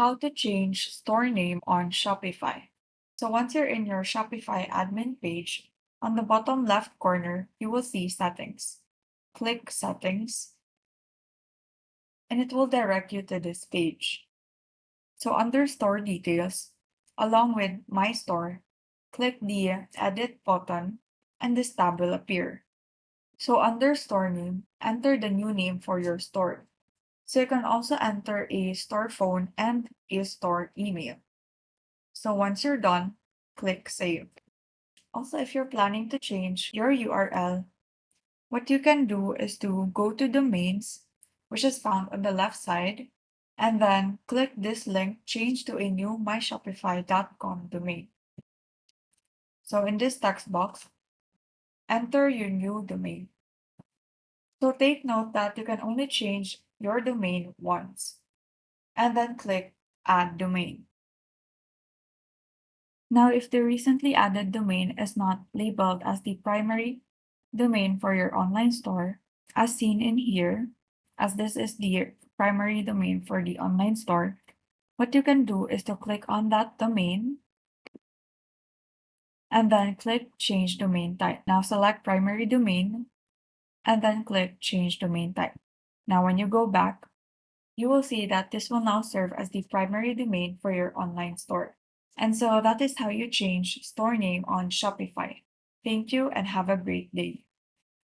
How to change store name on Shopify. So once you're in your Shopify admin page, on the bottom left corner, you will see settings. Click settings and it will direct you to this page. So under store details, along with my store, click the edit button and this tab will appear. So under store name, enter the new name for your store. So you can also enter a store phone and a store email. So once you're done, click save. Also, if you're planning to change your URL, what you can do is to go to domains, which is found on the left side, and then click this link, change to a new myshopify.com domain. So in this text box, enter your new domain. So take note that you can only change your domain once, and then click add domain. Now, if the recently added domain is not labeled as the primary domain for your online store, as seen in here, as this is the primary domain for the online store, what you can do is to click on that domain and then click change domain type. Now select primary domain and then click change domain type. Now when you go back, you will see that this will now serve as the primary domain for your online store. And so that is how you change store name on Shopify. Thank you and have a great day.